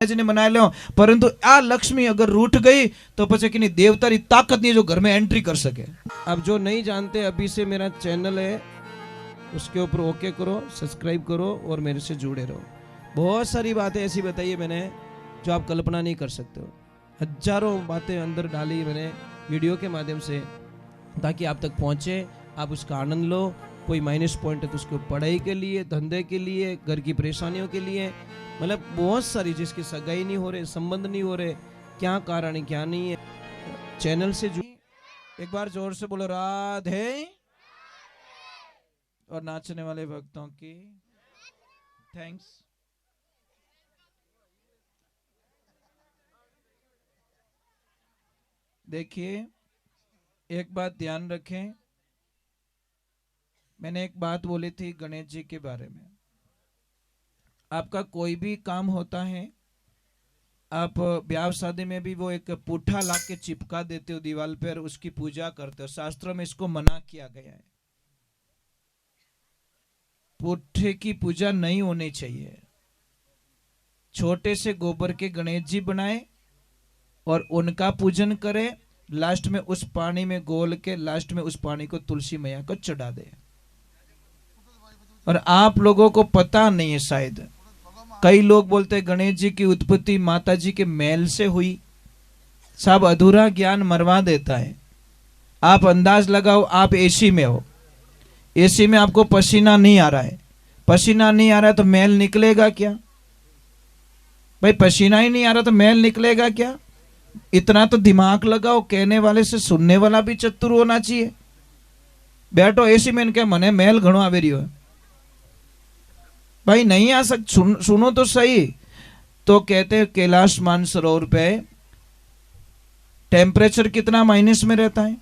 ने मनाए लो, परंतु आ लक्ष्मी अगर रूठ गई तो પછી कि देवता री ताकत नहीं जो घर में एंट्री कर सके। अब जो नहीं जानते अभी से मेरा चैनल है उसके ऊपर ओके करो, सब्सक्राइब करो और मेरे से जुड़े रहो। बहुत सारी बातें ऐसी बताई है मैंने जो आप कल्पना नहीं कर सकते हो। हजारों बातें अंदर डाली मैंने वीडियो के माध्यम से ताकि आप तक पहुंचे, आप उसका आनंद लो। कोई माइनस पॉइंट है तो उसको पढ़ाई के लिए, धंधे के लिए, घर की परेशानियों के लिए, मतलब बहुत सारी जिसकी सगाई नहीं हो रहे, संबंध नहीं हो रहे, क्या कारण है क्या नहीं है। चैनल से एक बार जोर से बोलो राधे। और नाचने वाले भक्तों की थैंक्स। देखिए एक बात ध्यान रखें, मैंने एक बात बोली थी गणेश जी के बारे में। आपका कोई भी काम होता है, आप ब्याह शादी में भी वो एक पुट्ठा ला के चिपका देते हो दीवार पर, उसकी पूजा करते हो। शास्त्रों में इसको मना किया गया है, पुट्ठे की पूजा नहीं होनी चाहिए। छोटे से गोबर के गणेश जी बनाए और उनका पूजन करे, लास्ट में उस पानी में गोल के लास्ट में उस पानी को तुलसी मैया को चढ़ा दे। और आप लोगों को पता नहीं है शायद, कई लोग बोलते हैं गणेश जी की उत्पत्ति माता जी के मैल से हुई। सब अधूरा ज्ञान मरवा देता है। आप अंदाज लगाओ, आप एसी में हो, एसी में आपको पसीना नहीं आ रहा है, पसीना नहीं आ रहा है तो मैल निकलेगा क्या? भाई पसीना ही नहीं आ रहा तो मैल निकलेगा क्या? इतना तो दिमाग लगाओ, कहने वाले से सुनने वाला भी चतुर होना चाहिए। बैठो एसी में क्या मने मैल घणो आवे रह्यो है, भाई नहीं आ सक, सुनो तो सही। तो कहते हैं कैलाश मानसरोवर पे टेम्परेचर कितना माइनस में रहता है,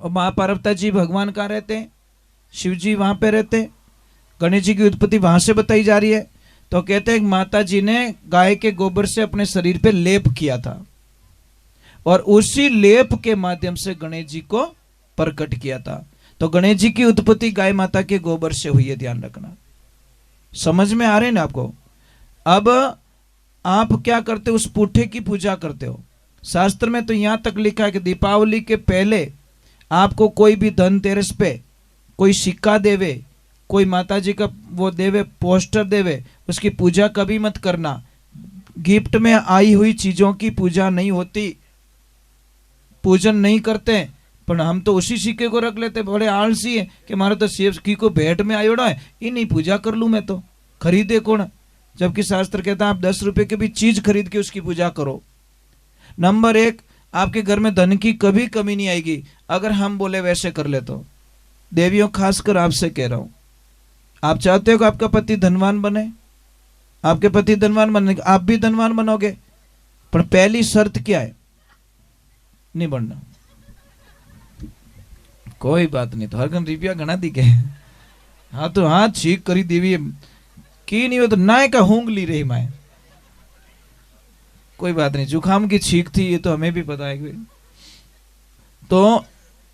और मां पार्वती जी भगवान कहाँ रहते हैं? शिव जी वहां पे रहते। गणेश जी की उत्पत्ति वहां से बताई जा रही है। तो कहते हैं माता जी ने गाय के गोबर से अपने शरीर पे लेप किया था और उसी लेप के माध्यम से गणेश जी को प्रकट किया था। तो गणेश जी की उत्पत्ति गाय माता के गोबर से हुई है, ध्यान रखना। समझ में आ रहे हैं ना आपको? अब आप क्या करते हो? उस पुट्ठे की पूजा करते हो। शास्त्र में तो यहां तक लिखा है कि दीपावली के पहले आपको कोई भी धनतेरस पे कोई सिक्का देवे, कोई माता जी का वो देवे, पोस्टर देवे, उसकी पूजा कभी मत करना। गिफ्ट में आई हुई चीजों की पूजा नहीं होती, पूजन नहीं करते। पर हम तो उसी सिक्के को रख लेते, बड़े आलसी है कि मारा तो सिक्के को भेंट में आयोड़ा है, इन्हीं पूजा कर लूं मैं तो, खरीदे कौन? जबकि शास्त्र कहता है आप 10 रुपए की भी चीज खरीद के उसकी पूजा करो। नंबर 1, आपके घर में धन की कभी कमी नहीं आएगी अगर हम बोले वैसे कर ले तो। देवियों खासकर आपसे कह रहा हूं, आप चाहते हो कि आपका पति धनवान बने, आपके पति धनवान बने, आप भी धनवान बनोगे, पर पहली शर्त क्या है? नहीं बनना। कोई बात नहीं, तो हर गन रुपया घना दी के हाँ तो हाँ छीक करी देवी की नहीं हो तो ना का होंग ली रही माए। कोई बात नहीं, जुखाम की छीक थी ये तो हमें भी पता है। तो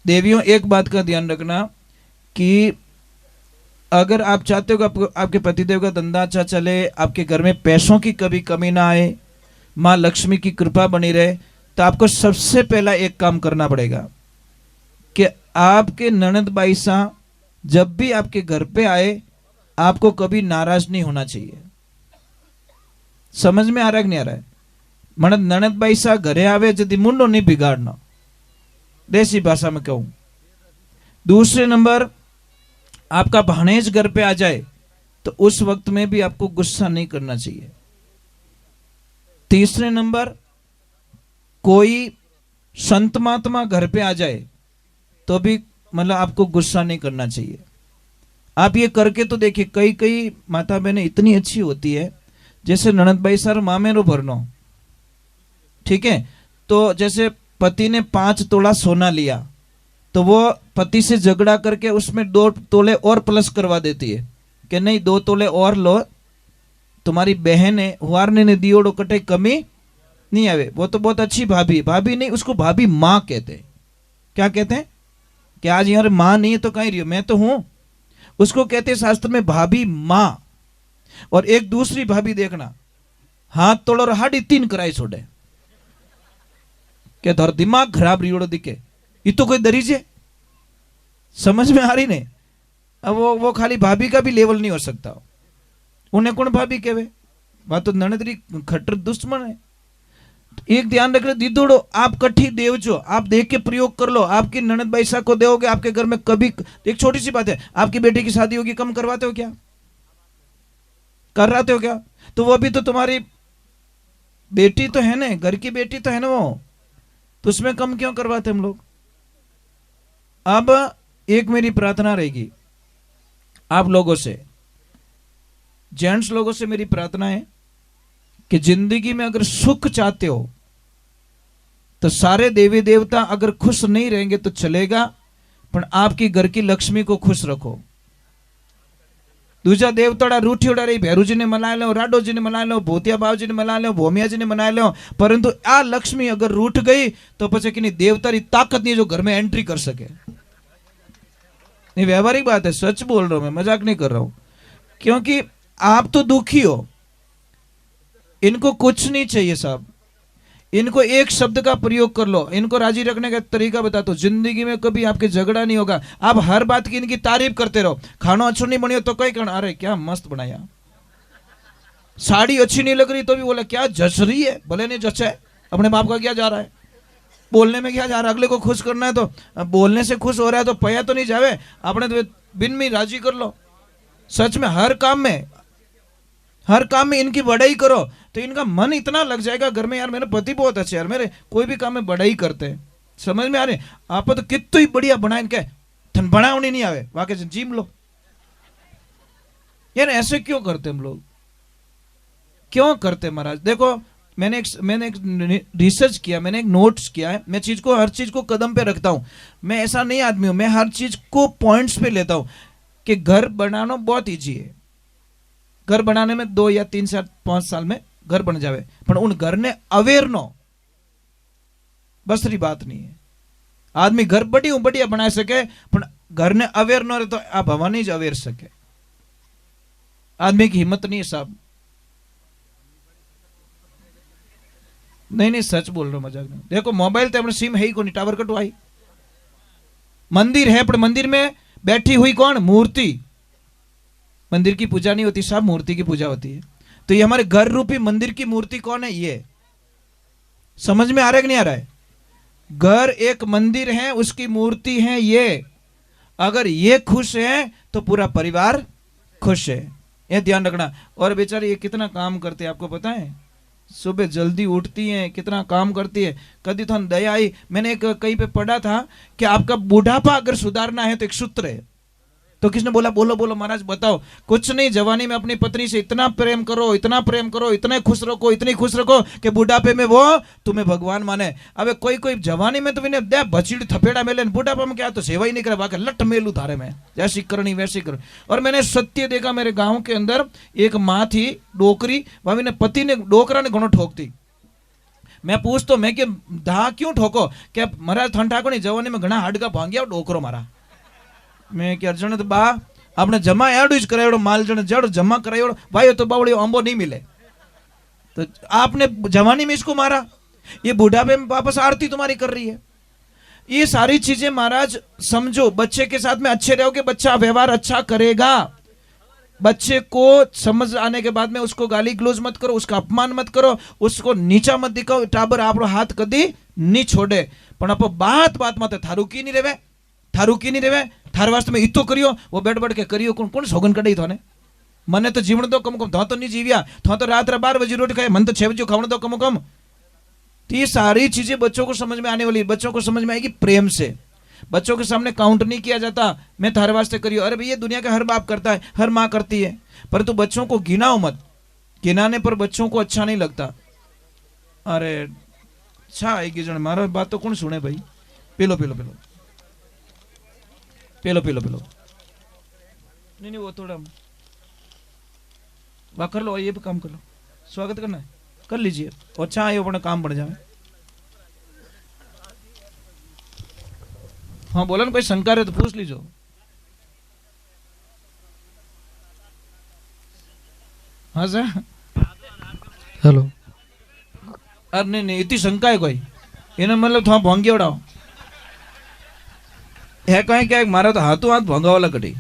देवियों एक बात का ध्यान रखना कि अगर आप चाहते हो कि आपके पतिदेव का धंधा अच्छा चले, आपके घर में पैसों की कभी कमी ना आए, माँ लक्ष्मी की कृपा बनी रहे, तो आपको सबसे पहला एक काम करना पड़ेगा कि आपके ननद बाई सा जब भी आपके घर पे आए आपको कभी नाराज नहीं होना चाहिए। समझ में आ रहा है कि नहीं आ रहा है? मन ननद बाई सा घरे आवे यदि मुंडो नहीं बिगाड़ना, देसी भाषा में कहूं। दूसरे नंबर, आपका भाणेज घर पे आ जाए तो उस वक्त में भी आपको गुस्सा नहीं करना चाहिए। तीसरे नंबर, कोई संत महात्मा घर पे आ जाए तो भी मतलब आपको गुस्सा नहीं करना चाहिए। आप ये करके तो देखिए, कई कई माता बहनें इतनी अच्छी होती है, जैसे ननद भाई सर मामेरो भरनो, ठीक है, तो जैसे पति ने 5 तोला सोना लिया तो वो पति से झगड़ा करके उसमें 2 तोले और प्लस करवा देती है कि नहीं 2 तोले और लो, तुम्हारी बहन है हुआरने ने दियोड़ो कटे कमी नहीं आवे। वो तो बहुत अच्छी भाभी, भाभी नहीं उसको भाभी माँ कहते हैं। क्या कहते हैं कि आज यार माँ नहीं है तो कहीं रही, मैं तो हूं, उसको कहते हैं शास्त्र में भाभी माँ। और एक दूसरी भाभी देखना, हाथ तोड़ो और 3.5 कराई छोड़े क्या धर दिमाग खराब रियोड़ो दिखे ये तो कोई दरीजे समझ में आ रही ने। अब वो खाली भाभी का भी लेवल नहीं हो सकता। उन्हें कौन भाभी कहवे वह तो ननदरी खट्टर दुश्मन है। एक ध्यान रखना दीदोड़ो आप कट्ठी देव जो आप देख के प्रयोग कर लो। आपकी ननद बैसा को दोगे आपके घर में कभी एक छोटी सी बात है आपकी बेटी की शादी होगी कम करवाते हो क्या कराते हो क्या तो वो भी तो तुम्हारी बेटी तो है ना घर की बेटी तो है ना वो तो उसमें कम क्यों करवाते हम लोग। अब एक मेरी प्रार्थना रहेगी आप लोगों से जेंट्स लोगों से मेरी प्रार्थना है कि जिंदगी में अगर सुख चाहते हो तो सारे देवी देवता अगर खुश नहीं रहेंगे तो चलेगा पर आपकी घर की लक्ष्मी को खुश रखो। दूसरा देवताड़ा रूठी उड़ा रही भैरू जी ने मना लो राडो जी ने मना लो भूतिया बाबू जी ने मना लो भोमिया जी ने मना लो परंतु आ लक्ष्मी अगर रूठ गई तो पछे कि नहीं देवता की ताकत नहीं जो घर में एंट्री कर सके। नहीं व्यवहारिक बात है सच बोल रहा हूं मैं मजाक नहीं कर रहा हूं क्योंकि आप तो दुखी हो इनको कुछ नहीं चाहिए साहब। इनको एक शब्द का प्रयोग कर लो इनको राजी रखने का तरीका बता दो जिंदगी में कभी आपके झगड़ा नहीं होगा। आप हर बात की इनकी तारीफ करते रहो। खाना अच्छा नहीं बनियो तो कहीं कहना अरे क्या मस्त बनाया साड़ी अच्छी नहीं लग रही तो भी बोला क्या जच रही है भले नहीं जचा है अपने बाप का क्या जा रहा है बोलने में क्या जा रहा है अगले को खुश करना है तो बोलने से खुश हो रहा है तो पया तो नहीं जावे अपने तो बिन में राजी कर लो। सच में हर काम में इनकी बढ़ाई करो तो इनका मन इतना लग जाएगा घर में यार मेरे पति बहुत अच्छे यार मेरे कोई भी काम में बढ़ाई करते हैं समझ में आ रहे आप तो कितना ही बढ़िया बनाए इनके थन बनावनी नहीं आवे वाके जीम लो यार ऐसे क्यों करते हम लोग क्यों करते महाराज। देखो मैंने एक रिसर्च किया मैंने एक नोट्स किया है मैं हर चीज को कदम पे रखता हूं। मैं ऐसा नहीं आदमी हूं मैं हर चीज को पॉइंट्स पे लेता हूं कि घर बनाना बहुत इजी है। घर बनाने में 2 या 3 साल 5 साल में घर बन जावे पर उन घर ने अवेर नो बसरी बात नहीं है। आदमी घर बढ़िया बना सके पर घर ने अवेर नो रहे तो आप हवा नहीं अवेर सके। आदमी की हिम्मत नहीं है साहब। नहीं सच बोल रहा हूं मजाक नहीं। देखो मोबाइल तो अपने सिम है ही कौन टावर कटवाई मंदिर है पर मंदिर में बैठी हुई कौन मूर्ति। मंदिर की पूजा नहीं होती साहब मूर्ति की पूजा होती है। तो ये हमारे घर रूपी मंदिर की मूर्ति कौन है ये समझ में आ रहा है कि नहीं आ रहा है। घर एक मंदिर है उसकी मूर्ति है ये। अगर ये खुश है तो पूरा परिवार खुश है ये ध्यान रखना। और बेचारी ये कितना काम करते हैं आपको पता है सुबह जल्दी उठती हैं कितना काम करती है। कभी तो दया आई मैंने एक कहीं पे पढ़ा था कि आपका बुढ़ापा अगर सुधारना है तो एक सूत्र है। तो किसने बोला बोलो बोलो महाराज बताओ। कुछ नहीं जवानी में अपनी पत्नी से इतना प्रेम करो इतने खुश रखो इतनी खुश रखो कि बुढ़ापे में वो तुम्हें भगवान माने। अब कोई जवानी में तो इन्हें दे भचीड़ थपेड़ा मेले बुढ़ापा में क्या तो सेवा ही नहीं करे बाकी लट मेलू थारे में जैसी करनी वैसी कर। और मैंने सत्य देखा मेरे गाँव के अंदर एक माँ थी डोकरी भाभी ने पति ने डोकरा ने घणो ठोकती। मैं पूछतो मैं कि धा क्यों ठोको क्या महाराज ठंड ठाको नहीं जवानी में घना हाडका भांग्या डोकरो मारा। मैं कि अर्जुन तो बा आपने जमा एडू ज करायोड़ो माल जण जड़ जमा करायोड़ो भाई तो बावड़ी अंबो नहीं मिले तो आपने जवानी में इसको मारा। ये बुढ़ापे में वापस आरती तुम्हारी कर रही है। ये सारी चीजें महाराज समझो बच्चे के साथ में अच्छे रहोगे बच्चा व्यवहार अच्छा करेगा। बच्चे को समझ आने के बाद में उसको गाली गलौज मत करो उसका अपमान मत करो उसको नीचा मत दिखाओ। टाबर आपरो हाथ कदी नहीं छोड़े पण आप बात मत थारू की नहीं रेवे थार वास्ते में इतो करियो वो बैठ बैठ के करियो कौन सौगन कढ़ी थाने मने तो जीवन दो कम तो नहीं जीविया तो रात 12 बजे रोटी खाए मन तो 6 बजे खावन दो कम। तो ये सारी चीजें बच्चों को समझ में आने वाली बच्चों को समझ में आएगी प्रेम से। बच्चों के सामने काउंट नहीं किया जाता मैं थारे वास्ते करियो अरे भैया दुनिया का हर बाप करता है हर माँ करती है परंतु बच्चों को गिनाओ मत। गिनाने पर बच्चों को अच्छा नहीं लगता। अरे अच्छा आएगी जन मारा बात तो कौन सुने भाई पेलो नहीं वो थोड़ा वाह कर लो ये भी काम कर लो स्वागत करना है कर लीजिए अच्छा आए अपना काम बढ़ जाए। हाँ बोला ना कोई शंका है तो पूछ लीजिए। हाँ सर हेलो। अरे नहीं इतनी शंका है कोई एनो मतलब थोड़ा भोंगियोड़ाओ है कहीं क्या मारा तो हाथों हाथ भोंगा वाला कटी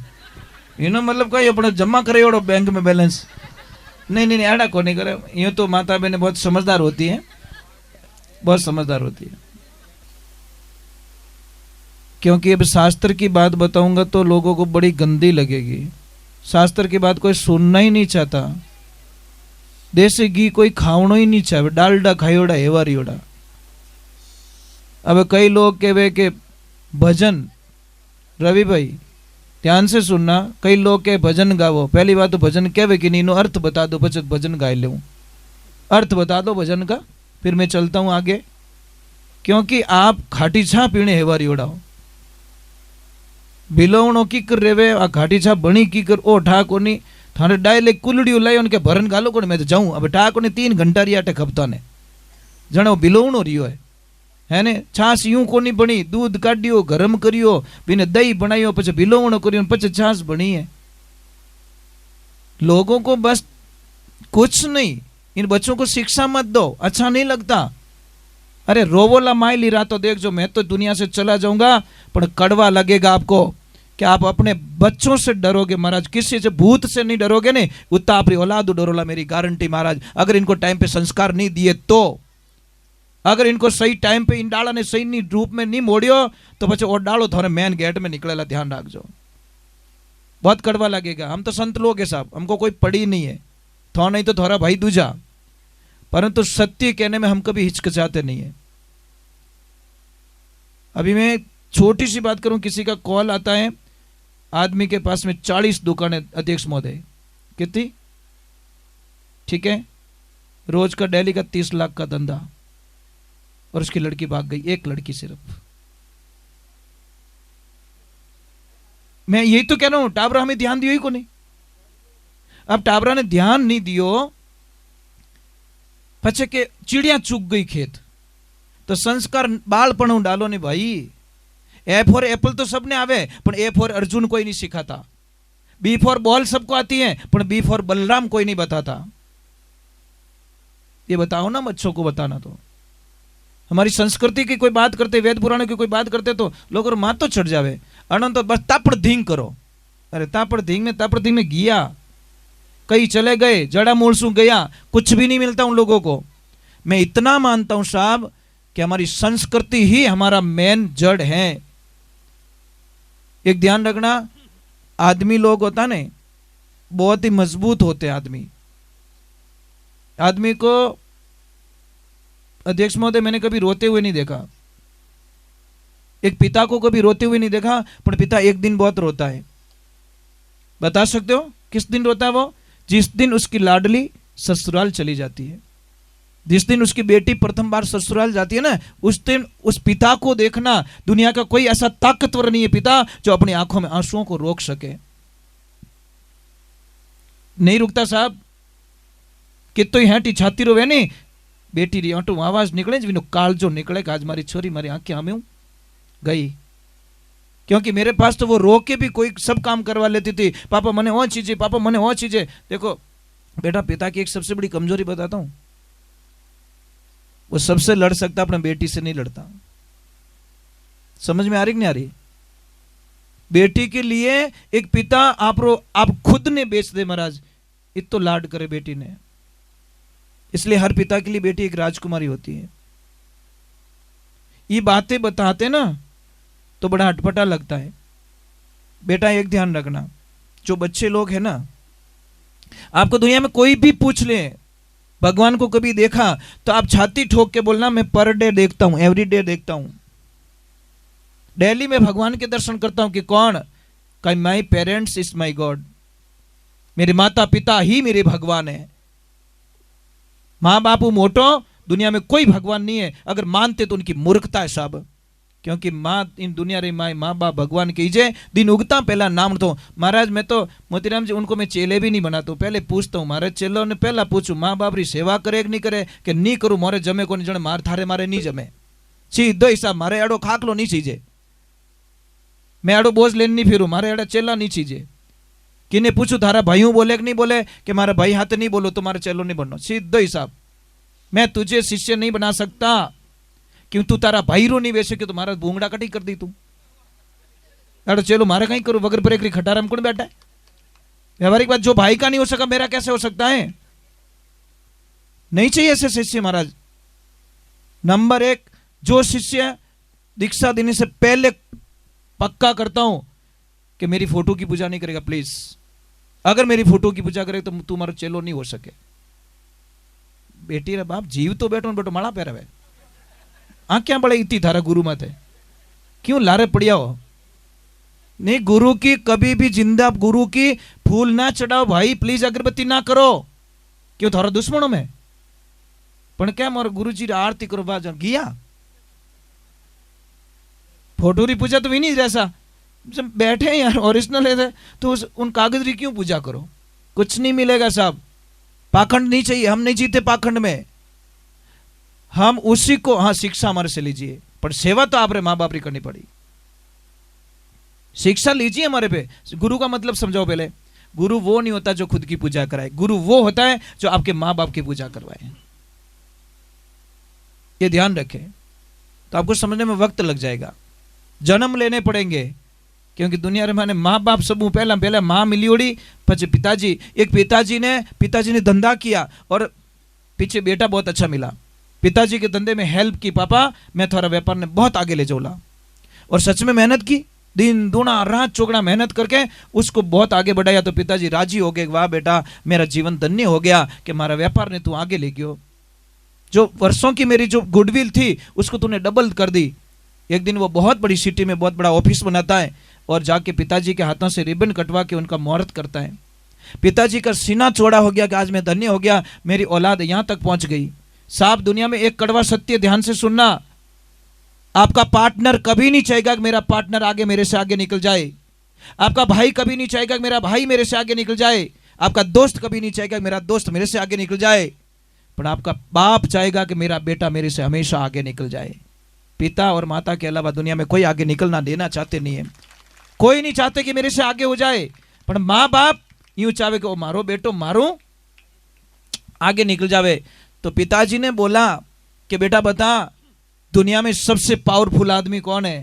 एनो मतलब कहीं अपने जमा करे ओड़ो बैंक में बैलेंस नहीं ऐडा को नहीं करे। यूँ तो माता बहने बहुत समझदार होती है, बहुत समझदार होती है। क्योंकि अब शास्त्र की बात बताऊंगा तो लोगों को बड़ी गंदी लगेगी। शास्त्र की बात कोई सुनना ही नहीं चाहता। देसी घी कोई खावणो ही नहीं चाहे, डालडा खायोड़ा हेवारीओड़ा। अब कई लोग कहे के भजन, रवि भाई ध्यान से सुनना, कई लोग के भजन गावो। पहली बात तो भजन कहवे कि नहीं, अर्थ बता दो बचत भजन गाय ले। अर्थ बता दो भजन का, फिर मैं चलता हूं आगे। क्योंकि आप खाटी छा पीने हेवारी उड़ाओ, बिलोवणो की कर रेवे आ खाटी छा बनी की कर ओ ठा कोनी थाने डायले कुलड़ी लाई उनके भरन गालो को मैं तो जाऊं। अब ठा कोनी 3 घंटा रिया टे खपता ने जणो बिलोवणो रियो है ने। छास यूं कोनी बनी, दूध काढ़ियो गरम करियो बिने दही बनायो पछे बिलोवणो करियो पछे छास बनी है। लोगों को बस कुछ नहीं, इन बच्चों को शिक्षा मत दो, अच्छा नहीं लगता। अरे रोवोला माइली रातों देख जो मैं तो दुनिया से चला जाऊंगा, पर कड़वा लगेगा आपको कि आप अपने बच्चों से डरोगे महाराज, किसी से भूत से नहीं डरोगे नहीं, उतना आपकी औलाद डरोला, मेरी गारंटी महाराज। अगर इनको टाइम पे संस्कार नहीं दिए तो, अगर इनको सही टाइम पे इन डाला ने सही नहीं रूप में नहीं मोड़ियो तो पछे और डालो थोड़े मेन गेट में निकलेला, ध्यान रखजो, बहुत कड़वा लगेगा। हम तो संत लोग है साहब, हमको कोई पड़ी नहीं है, थोड़ा नहीं तो थोड़ा भाई दूजा, परंतु सत्य कहने में हम कभी हिचकिचाते नहीं है। अभी मैं छोटी सी बात करूं, किसी का कॉल आता है, आदमी के पास में 40 दुकानें अध्यक्ष महोदय, कितनी ठीक है, रोज का डेली का 30 लाख का धंधा, और उसकी लड़की भाग गई, एक लड़की सिर्फ। मैं यही तो कह रहा हूं, टाबरा हमें ध्यान दियो ही को नहीं। अब टाबरा ने ध्यान नहीं दियो, पछे के चिड़िया चूक गई खेत, तो संस्कार बालपण डालो ने भाई। ए फॉर एप्पल तो सबने आवे, पर ए फॉर अर्जुन कोई नहीं सिखाता। बी फॉर बॉल सबको आती है, पर बी फॉर बलराम कोई नहीं बताता। ये बताओ ना बच्चों को बताना। तो हमारी संस्कृति की कोई बात करते, वेद पुराणों की कोई बात करते तो लोग और माँ तो चढ़ जावे, अनंत तो बस तापड़ धींग करो। अरे तापड़ धींग में गया, कई चले गए, जड़ा मूल सू गया, कुछ भी नहीं मिलता उन लोगों को। मैं इतना मानता हूं साहब कि हमारी संस्कृति ही हमारा मेन जड़ है। एक ध्यान रखना, आदमी लोग होता ने बहुत ही मजबूत होते। आदमी को अध्यक्ष महोदय मैंने कभी रोते हुए नहीं देखा, एक पिता को कभी रोते हुए नहीं देखा, पर पिता एक दिन बहुत रोता है। बता सकते हो किस दिन रोता है वो? जिस दिन उसकी लाडली ससुराल चली जाती है, जिस दिन उसकी बेटी प्रथम बार ससुराल जाती है ना, उस दिन उस पिता को देखना। दुनिया का कोई ऐसा ताकतवर नहीं है पिता जो अपनी आंखों में आंसुओं को रोक सके। नहीं रुकता साहब, कितो हेटी छाती रोवे नहीं, बेटी री आंटू आवाज निकले जी काल जो निकले आज मारी छोरी मारी आंखें हमें गई। क्योंकि मेरे पास तो वो रो के भी कोई सब काम करवा लेती थी, पापा मने वो चीजें, पापा मने वो चीजें। देखो बेटा, पिता की एक सबसे बड़ी कमजोरी बताता हूं, वो सबसे लड़ सकता, अपने बेटी से नहीं लड़ता। समझ में आ रही कि नहीं आ रही? बेटी के लिए एक पिता आप खुद ने बेच दे महाराज, इतो लाड करे बेटी ने। इसलिए हर पिता के लिए बेटी एक राजकुमारी होती है। ये बातें बताते ना तो बड़ा अटपटा लगता है। बेटा एक ध्यान रखना, जो बच्चे लोग हैं ना, आपको दुनिया में कोई भी पूछ ले भगवान को कभी देखा तो आप छाती ठोक के बोलना मैं पर डे देखता हूं, एवरी डे देखता हूं, डेली में भगवान के दर्शन करता हूं। कि कौन? कहीं my parents is my God, मेरे माता पिता ही मेरे भगवान है। माँ बापू मोटो, दुनिया में कोई भगवान नहीं है। अगर मानते तो उनकी मूर्खता है साहब, क्योंकि माँ इन दुनिया रे माँ बाप भगवान कीजे दिन उगता पहला नाम तो। महाराज मैं तो मोतीराम जी उनको मैं चेले भी नहीं बनाता हूँ, पहले पूछता हूँ महाराज चेलो ने, पहला पूछू माँ बाप री सेवा करे कि नहीं करे, कि नहीं करूँ मोरे जमे को नहीं जने मार थारे मारे नहीं जमे, सीधो हिसाब मारे अड़ो खाकलो नहीं चीजे, मैं अड़ो बोझ लेने नहीं फिरू, मारे अड़ा चेला नहीं चीजे। किने पूछू थारा भाइयों बोले कि नहीं बोले, कि मारा भाई हाथ नहीं बोलो तो मारे चेलो नहीं बनना, सीधो हिसाब। मैं तुझे शिष्य नहीं बना सकता, क्यों तू तारा भाई रो नहीं वैसे कि तुम्हारा भूंगड़ा कटी कर दी तू। अरे चलो मारे कहीं करो वगर पर एक खटारा में कौन बैठा है। व्यवहारिक बात, जो भाई का नहीं हो सका मेरा कैसे हो सकता है। नहीं चाहिए ऐसे शिष्य महाराज। नंबर 1, जो शिष्य दीक्षा देने से पहले पक्का करता हूं कि मेरी फोटो की पूजा नहीं करेगा, प्लीज अगर मेरी फोटो की पूजा करे तो तुम्हारा चेलो नहीं हो सके। बेटी रे बाप जीव तो बैठो बैठो माड़ा पहरावे, आंखें बड़े इतनी थारा गुरु मत है, क्यों लारे पड़िया हो। नहीं, गुरु की कभी भी जिंदा गुरु की फूल ना चढ़ाओ भाई, प्लीज अगरबत्ती ना करो, क्यों थारा दुश्मनों में। पण क्या मारो गुरु जी आरती करो बाज गया। फोटो री पूजा तो भी नहीं जैसा जब बैठे हैं यार ओरिजिनल है तो उन कागज री क्यों पूजा करो, कुछ नहीं मिलेगा साहब। पाखंड नहीं चाहिए, हम नहीं जीते पाखंड में। हम उसी को, हाँ शिक्षा हमारे से लीजिए पर सेवा तो आप रे माँ बाप री करनी पड़ी। शिक्षा लीजिए हमारे पे। गुरु का मतलब समझाओ पहले। गुरु वो नहीं होता जो खुद की पूजा कराए, गुरु वो होता है जो आपके माँ बाप की पूजा करवाए। ये ध्यान रखें, तो आपको समझने में वक्त लग जाएगा। जन्म लेने पड़ेंगे, क्योंकि दुनिया रे माने माँ बाप सब पहला माँ मिली ओड़ी, पीछे पिताजी। एक पिताजी ने धंधा किया और पीछे बेटा बहुत अच्छा मिला। पिताजी के धंधे में हेल्प की, पापा मैं थोड़ा व्यापार ने बहुत आगे ले जाऊला, और सच में मेहनत की, दिन दूना रात चौगुना मेहनत करके उसको बहुत आगे बढ़ाया। तो पिताजी राजी हो गए, वाह बेटा मेरा जीवन धन्य हो गया कि हमारा व्यापार ने तू आगे ले गयो, जो वर्षों की मेरी जो गुडविल थी उसको तूने डबल कर दी। एक दिन वो बहुत बड़ी सिटी में बहुत बड़ा ऑफिस बनाता है और जाके पिताजी के हाथों से रिबन कटवा के उनका मुहूर्त करता है। पिताजी का सीना चौड़ा हो गया कि आज मैं धन्य हो गया, मेरी औलाद यहां तक पहुंच गई। साहब दुनिया में एक कड़वा सत्य ध्यान से सुनना, आपका पार्टनर कभी नहीं चाहेगा कि मेरा पार्टनर आगे मेरे से आगे निकल जाए। आपका भाई कभी नहीं चाहेगा कि मेरा भाई मेरे से आगे निकल जाए। आपका दोस्त कभी नहीं चाहेगा कि मेरा दोस्त मेरे से आगे निकल जाए। पर आपका बाप चाहेगा कि मेरा बेटा मेरे से हमेशा आगे निकल जाए। पिता और माता के अलावा दुनिया में कोई आगे निकलना देना चाहते नहीं है, कोई नहीं चाहते कि मेरे से आगे हो जाए। पर माँ बाप यूं चाहे कि वो मारो बेटो मारो आगे निकल जावे। तो पिताजी ने बोला कि बेटा बता दुनिया में सबसे पावरफुल आदमी कौन है।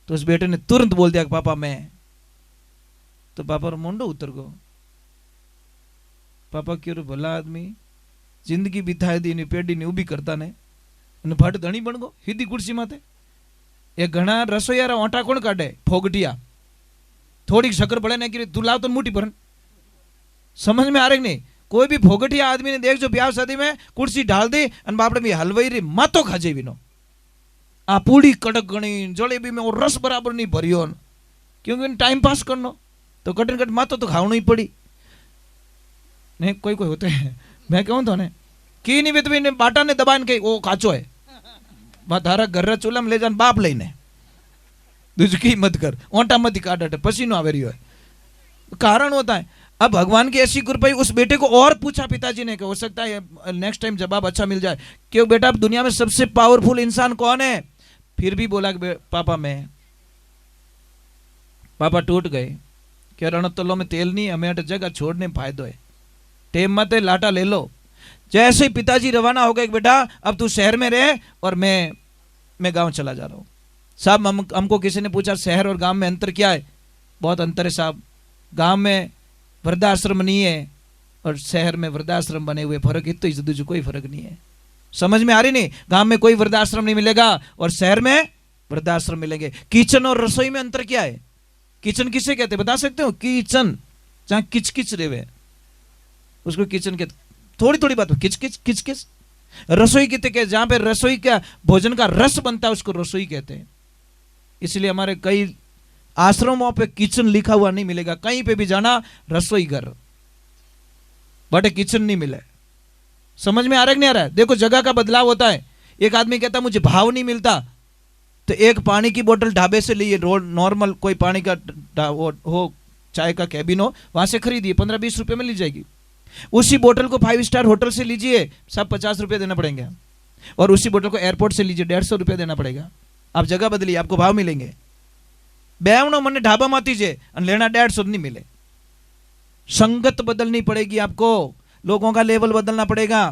तो उस बेटे ने तुरंत बोल दिया कि पापा मैं। तो पापा मुंडो उतर गो, पापा क्यों भला आदमी जिंदगी बिताए दी पेढ़ी ने उभी करता ने भट धणी बन गो सीधी कुर्सी माथे। ये घना रसोईयारा ओंटा कोण काढे, फोगटिया थोड़ी शक्कर पड़े ने कि तू लाव तो मुठी भरन। समझ में आ रही नहीं। कोई भी फोगटिया आदमी ने देख जो ब्याह शादी में कुर्सी ढाल दी और बापड़े में हलवाई री मातो खा जेवी नो आ पूड़ी कड़क गणी जलेबी में और रस बराबर नहीं भरियो, क्योंकि टाइम पास करनो तो कटन कट मातो तो खावनो ही पड़ी। नहीं कोई कोई होते हैं, मैं कहूँ तो ने की नहीं वे तो बाटा ने दबान के वो काचो है तारा घर चूल्हा में ले जान बाप लेने दूज की मत कर ओंटा मत काट पसीनो आवे रही है। कारण होता है। अब भगवान की ऐसी कृपा उस बेटे को और पूछा पिताजी ने कि हो सकता है नेक्स्ट टाइम जवाब अच्छा मिल जाए कि बेटा अब दुनिया में सबसे पावरफुल इंसान कौन है। फिर भी बोला कि पापा मैं। पापा टूट गए कि रणतलो में तेल नहीं, हमें जगह छोड़ने फायदो है, टेम मत लाटा ले लो। जैसे ही पिताजी रवाना हो गए बेटा अब तू शहर में रहे और मैं गांव चला जा रहा हूं। साहब हमको किसी ने पूछा शहर और गांव में अंतर क्या है। बहुत अंतर है साहब, गांव में वृद्धाश्रम नहीं है और शहर में वृद्धाश्रम बने हुए, फर्क इतना ही दूसरे कोई फर्क नहीं है। समझ में आ रही नहीं। गांव में कोई वृद्धाश्रम नहीं मिलेगा और शहर में वृद्धाश्रम मिलेंगे। किचन और रसोई में अंतर क्या है। किचन किसे कहते बता सकते हो। किचन जहां किच किच रेवे उसको किचन कहते, थोड़ी थोड़ी बात किच किच किच किच। रसोई कहते कि जहां पे रसोई का भोजन का रस बनता है उसको रसोई कहते हैं। इसलिए हमारे कई आश्रमों पे किचन लिखा हुआ नहीं मिलेगा, कहीं पे भी जाना रसोई घर बट किचन नहीं मिले। समझ में आ रहा है कि नहीं आ रहा है। देखो जगह का बदलाव होता है। एक आदमी कहता मुझे भाव नहीं मिलता तो एक पानी की बोतल ढाबे से लिए, रोड नॉर्मल कोई पानी का हो चाय का कैबिन हो वहां से खरीदिए, 15-20 रुपए में ली जाएगी। उसी बोतल को 5 स्टार होटल से लीजिए, सब 50 रुपए देना पड़ेंगे। और उसी बोतल को एयरपोर्ट से लीजिए, 150 रुपए देना पड़ेगा। आप जगह बदलिए आपको भाव मिलेंगे। बेवनो मन ढाबा माती जे लेना 150 नहीं मिले। संगत बदलनी पड़ेगी आपको, लोगों का लेवल बदलना पड़ेगा।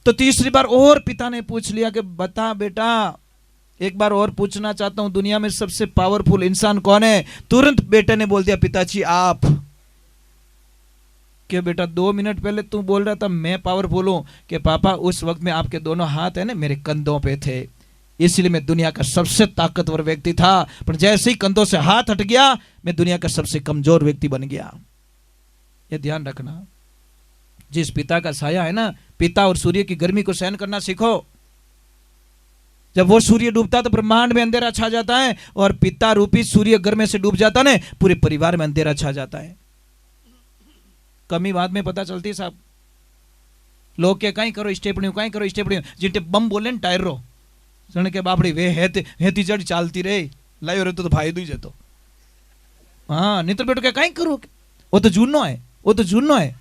तो तीसरी बार और पिता ने पूछ लिया कि बता बेटा, एक बार और पूछना चाहता हूं, दुनिया में सबसे पावरफुल इंसान कौन है? तुरंत बेटे ने बोल दिया, पिताजी आप। कि बेटा 2 मिनट पहले तू बोल रहा था मैं पावरफुल हूं, कि पापा उस वक्त में आपके दोनों हाथ है ना मेरे कंधों पे थे, इसलिए मैं दुनिया का सबसे ताकतवर व्यक्ति था, पर जैसे ही कंधों से हाथ हट गया मैं दुनिया का सबसे कमजोर व्यक्ति बन गया। ये ध्यान रखना, जिस पिता का साया है ना, पिता और सूर्य की गर्मी को सहन करना सीखो। जब वो सूर्य डूबता तो ब्रह्मांड में अंधेरा छा जाता है, और पिता रूपी सूर्य घर में से डूब जाता है, पूरे परिवार में अंधेरा छा जाता है। कमी बाद में पता चलती साहब, लोग के कहीं करो स्टेपणी, कहीं करो स्टेपणी, जिनटे बम बोले न टायर रो जण के बापड़ी वे हेती जड़ चालती रे लायो रे तो फायदो ही जतो। हाँ नहीं तो बेटो क्या कहीं करो, वो तो जूनो है, वो तो जूनो है,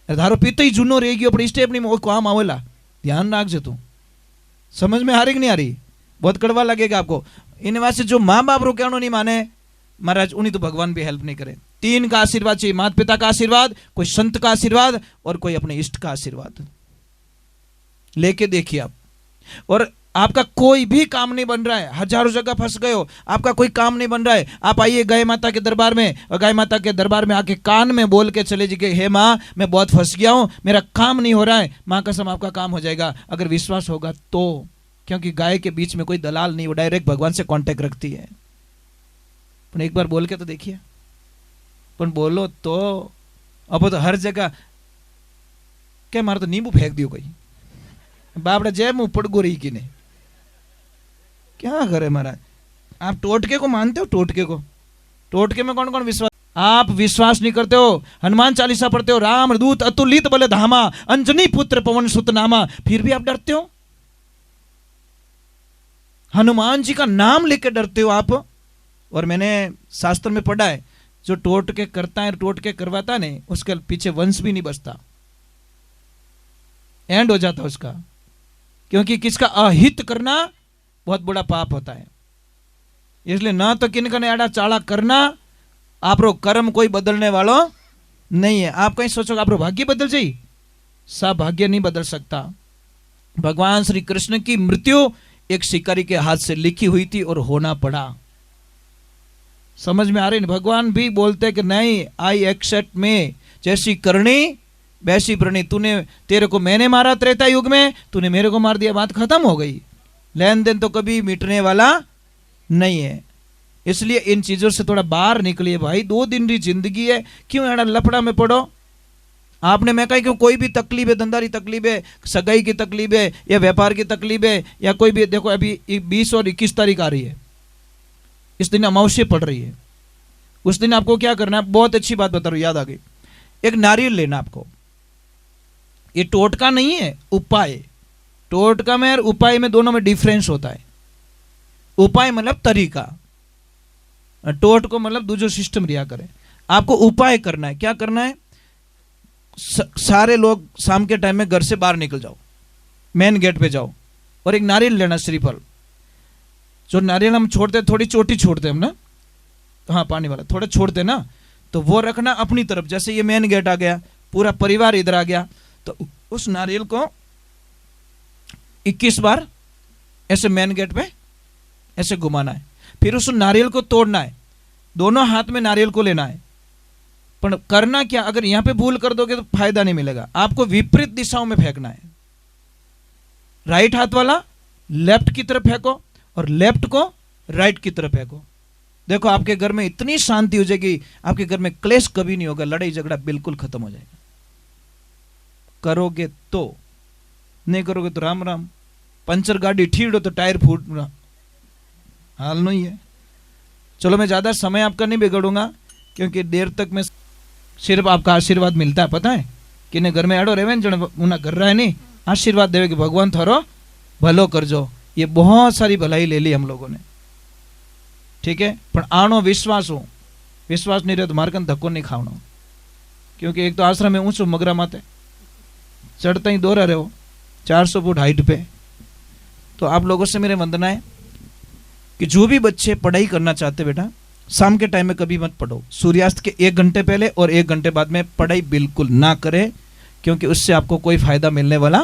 धारो पीते ही जूनो रह गयो अपनी स्टेपनी में वो काम आवेला। ध्यान रखजे तू, समझ में आ रही कि नहीं आ रही? बहुत कड़वा लगेगा आपको। इन वास्ते जो माँ बाप रो कहनो नहीं माने महाराज, उन्हीं तो भगवान भी हेल्प नहीं करे। 3 का आशीर्वाद चाहिए, माता पिता का आशीर्वाद, कोई संत का आशीर्वाद, और कोई अपने इष्ट का आशीर्वाद लेके देखिए आप। और आपका कोई भी काम नहीं बन रहा है, हजारों जगह फंस गए हो, आपका कोई काम नहीं बन रहा है, आप आइए गाय माता के दरबार में, और गाय माता के दरबार में आके कान में बोल के चले जी, हे माँ मैं बहुत फंस गया हूं, मेरा काम नहीं हो रहा है। माँ कसम आपका काम हो जाएगा, अगर विश्वास होगा तो, क्योंकि गाय के बीच में कोई दलाल नहीं, वो डायरेक्ट भगवान से कांटेक्ट रखती है। पर एक बार बोल के तो देखिए, पर बोलो तो अब तो हर जगह क्या मारो तो नींबू फेंक दियो कोई, बापड़ा जय मुंह पड़गो रही कि नहीं, क्या करे महाराज? आप टोटके को मानते हो? टोटके को, टोटके में कौन कौन विश्वास? आप विश्वास नहीं करते हो, हनुमान चालीसा पढ़ते हो, राम दूत अतुलित बल धामा, अंजनी पुत्र पवन सुत नामा, फिर भी आप डरते हो। हनुमान जी का नाम लेकर डरते हो आप। और मैंने शास्त्र में पढ़ा है, जो टोटके करता है, टोटके करवाता है नहीं, उसके पीछे वंश भी नहीं बचता, एंड हो जाता उसका, क्योंकि किसका अहित करना बहुत बड़ा पाप होता है। इसलिए ना तो किनका एड़ा चाला करना, आप रो कर्म कोई बदलने वालो नहीं है। आप कहीं सोचो आप रो भाग्य बदल जाए, सब भाग्य नहीं बदल सकता। भगवान श्री कृष्ण की मृत्यु एक शिकारी के हाथ से लिखी हुई थी और होना पड़ा। समझ में आ रही? भगवान भी बोलते कि नहीं, आई एक्सेप्ट में, जैसी करनी वैसी प्रणी, तूने, तेरे को मैंने मारा त्रेता युग में, तूने मेरे को मार दिया, बात खत्म हो गई। लेन देन तो कभी मिटने वाला नहीं है। इसलिए इन चीजों से थोड़ा बाहर निकलिए भाई, 2 दिन की जिंदगी है, क्यों एड़ा लफड़ा में पड़ो? आपने मैं कहा क्यों, कोई भी तकलीफ है, धंधारी तकलीफ है, सगाई की तकलीफ है, या व्यापार की तकलीफ है, या कोई भी, देखो अभी 20 और 21 तारीख आ रही है, इस दिन अमावस्या पड़ रही है, उस दिन आपको क्या करना है? बहुत अच्छी बात बता रहा हूं, याद आ गई। एक नारियल लेना आपको, ये टोटका नहीं है, उपाय। टोटका में और उपाय में दोनों में डिफरेंस होता है। उपाय मतलब तरीका, टोटको मतलब दूसरा सिस्टम रिया करे। आपको उपाय करना है। क्या करना है? सारे लोग शाम के टाइम में घर से बाहर निकल जाओ, मेन गेट पे जाओ, और एक नारियल लेना, श्रीफल। जो नारियल हम छोड़ते, थोड़ी चोटी छोड़ते हम ना, हाँ पानी वाला थोड़ा छोड़ते ना, तो वो रखना अपनी तरफ। जैसे ये मेन गेट आ गया, पूरा परिवार इधर आ गया, तो उस नारियल को 21 बार ऐसे मेन गेट पे ऐसे घुमाना है। फिर उस नारियल को तोड़ना है, दोनों हाथ में नारियल को लेना है। पर करना क्या, अगर यहां पे भूल कर दोगे तो फायदा नहीं मिलेगा। आपको विपरीत दिशाओं में फेंकना है। राइट हाथ वाला लेफ्ट की तरफ फेंको, और लेफ्ट को राइट की तरफ फेंको। देखो आपके घर में इतनी शांति हो जाएगी, आपके घर में क्लेश कभी नहीं होगा, लड़ाई झगड़ा बिल्कुल खत्म हो जाएगा। करोगे तो, नहीं करोगे तो राम राम। पंचर गाड़ी ठीड़ो तो टायर फूटना हाल नहीं है। चलो मैं ज्यादा समय आपका नहीं बिगड़ूंगा, क्योंकि देर तक में सिर्फ आपका आशीर्वाद मिलता है। पता है कि घर में अड़ो रहे उन्हें कर रहा है नहीं, आशीर्वाद देवे कि भगवान थारो भलो करजो। ये बहुत सारी भलाई ले ली हम लोगों ने, ठीक है। पर आनो विश्वास हो, विश्वास नहीं रहे तो मारकन धक्को नहीं खावनो, क्योंकि एक तो आश्रम में ऊंचो मगरा माते चढ़ता ही दोहरा रहे हो 400 फुट हाइट पे। तो आप लोगों से मेरे वंदना है कि जो भी बच्चे पढ़ाई करना चाहते बेटा, शाम के टाइम में कभी मत पढ़ो। सूर्यास्त के 1 घंटे पहले और 1 घंटे बाद में पढ़ाई बिल्कुल ना करें, क्योंकि उससे आपको कोई फायदा मिलने वाला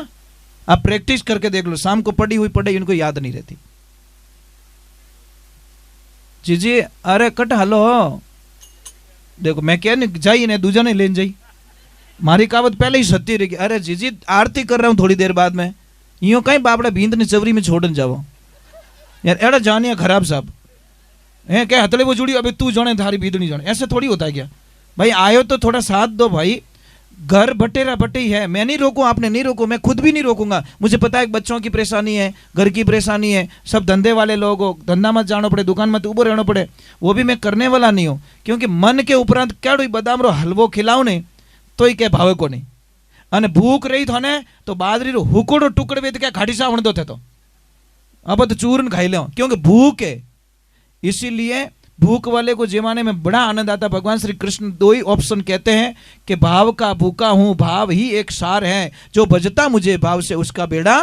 आप प्रैक्टिस करके देख लो, शाम को पढ़ी हुई पढ़ाई उनको याद नहीं रहती। जीजी अरे कट हलो देखो मैं क्या नहीं जाइए ने दूजा ने लेन जाई, मारी कहावत पहले ही सत्य रहेगी। अरे जीजी आरती कर रहा हूँ थोड़ी देर बाद में, यूं कहीं बापड़ा भींद ने चवरी में छोड़न जाओ यार, एड़ा जानिया खराब साहब है क्या हथले वो जुड़ी, अबे तू जाने थारी भीदनी जाने, ऐसे थोड़ी होता है क्या भाई। आयो तो थोड़ा साथ दो भाई, घर बटेरा बटे ही है। मैं नहीं रोकूं, आपने नहीं रोको, मैं खुद भी नहीं रोकूंगा। मुझे पता है बच्चों की परेशानी है, घर की परेशानी है, सब धंधे वाले लोग हो, धंधा मत जाना पड़े, दुकान मत उबो रहना पड़े, वो भी मैं करने वाला नहीं हूँ। क्योंकि मन के उपरांत क्या बदाम रो हलवो खिलाओ ने तो ही क्या भावे को नहीं, अने भूख रही थो ने तो बाजरी रो हुकोड़ो टुकड़े क्या खाटी सा वणदो थे तो अब तो चूरन खाई लो, क्योंकि भूख है। इसीलिए भूख वाले को जमाने में बड़ा आनंद आता। भगवान श्री कृष्ण दो ही ऑप्शन कहते हैं कि भाव का भूखा हूं, भाव ही एक सार है, जो भजता मुझे भाव से उसका बेड़ा